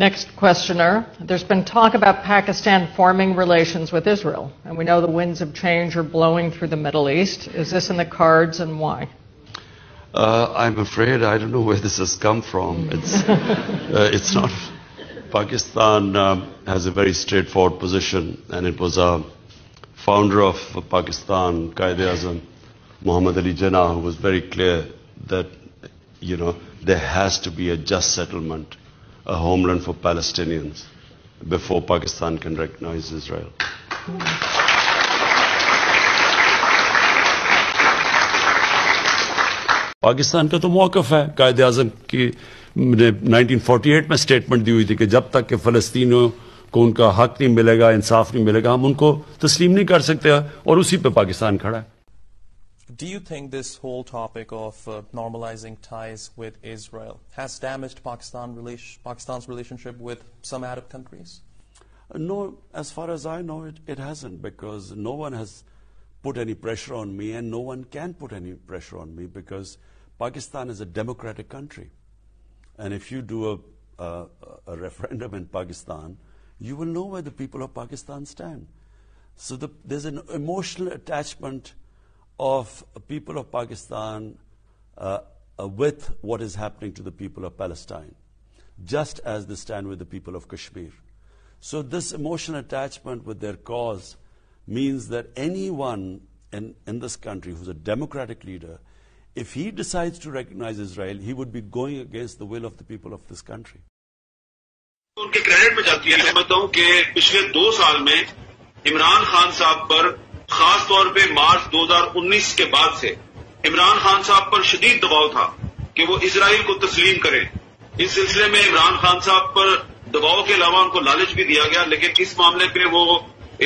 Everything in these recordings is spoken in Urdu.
Next questioner. There's been talk about Pakistan forming relations with Israel, and we know the winds of change are blowing through the Middle East. Is this in the cards, and why? I'm afraid I don't know where this has come from. It's not. Pakistan has a very straightforward position, and it was a founder of Pakistan, quaid-e-azam, Muhammad Ali Jinnah, who was very clear that, there has to be a just settlement, a homeland for Palestinians before Pakistan can recognize Israel. Pakistan کا تو موقف ہے قائد اعظم کی 1948 میں سٹیٹمنٹ دی ہوئی تھی کہ جب تک کہ فلسطینیوں کو ان کا حق نہیں ملے گا، انصاف نہیں ملے گا، ہم ان کو تسلیم نہیں کر سکتے، اور اسی پہ پاکستان کھڑا ہے. Do you think this whole topic of normalizing ties with Israel has damaged Pakistan's relationship with some Arab countries? No, as far as I know, it hasn't, because no one has put any pressure on me, and no one can put any pressure on me, because Pakistan is a democratic country. And if you do a referendum in Pakistan, you will know where the people of Pakistan stand. So there's an emotional attachment of people of Pakistan with what is happening to the people of Palestine, just as they stand with the people of Kashmir. So this emotional attachment with their cause means that anyone in this country who's a democratic leader, if he decides to recognize Israel, he would be going against the will of the people of this country. ان کے کریڈٹ میں جاتی ہے. میں سمجھتا ہوں کہ پچھلے 2 سال میں عمران خان صاحب پر خاص طور پہ مارچ 2019 کے بعد سے عمران خان صاحب پر شدید دباؤ تھا کہ وہ اسرائیل کو تسلیم کریں. اس سلسلے میں عمران خان صاحب پر دباؤ کے علاوہ ان کو لالچ بھی دیا گیا، لیکن اس معاملے پہ وہ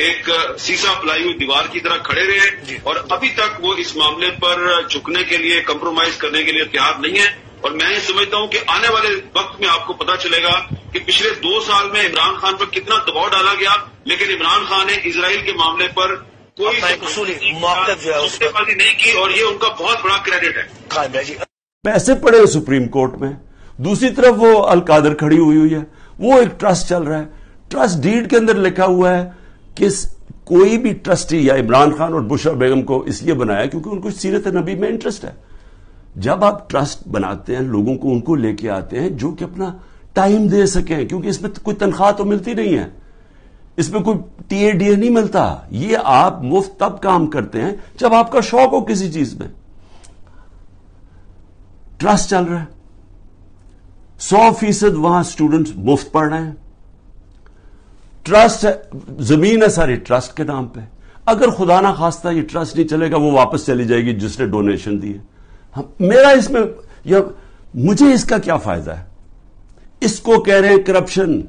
ایک سیسا پلائی ہوئی دیوار کی طرح کھڑے رہے، اور ابھی تک وہ اس معاملے پر جھکنے کے لیے، کمپرومائز کرنے کے لیے تیار نہیں ہے. اور میں یہ سمجھتا ہوں کہ آنے والے وقت میں آپ کو پتا چلے گا کہ پچھلے 2 سال میں عمران خان پر کتنا دباؤ ڈالا گیا، لیکن عمران خان نے اسرائیل کے معاملے پر کوئی بازی نہیں کی، اور یہ ان کا بہت بڑا کریڈٹ ہے. پیسے پڑے ہیں سپریم کورٹ میں، دوسری طرف وہ القادر کھڑی ہوئی ہے، وہ ایک ٹرسٹ چل رہا ہے. ٹرسٹ ڈیڈ کے اندر لکھا ہوا ہے کہ کوئی بھی ٹرسٹی یا عمران خان اور بشرا بیگم کو اس لیے بنایا کیونکہ ان کو سیرت نبی میں انٹرسٹ ہے. جب آپ ٹرسٹ بناتے ہیں، لوگوں کو ان کو لے کے آتے ہیں جو کہ اپنا ٹائم دے سکیں، کیونکہ اس میں کوئی تنخواہ تو ملتی نہیں ہے، اس میں کوئی ٹی اے ڈی اے نہیں ملتا. یہ آپ مفت تب کام کرتے ہیں جب آپ کا شوق ہو کسی چیز میں. ٹرسٹ چل رہا ہے، 100% وہاں اسٹوڈنٹس مفت پڑھ رہے ہیں. ٹرسٹ زمین ہے ساری ٹرسٹ کے نام پہ. اگر خدا نہ خواستہ یہ ٹرسٹ نہیں چلے گا، وہ واپس چلی جائے گی جس نے ڈونیشن دی ہے. میرا اس میں مجھے اس کا کیا فائدہ ہے؟ اس کو کہہ رہے ہیں کرپشن.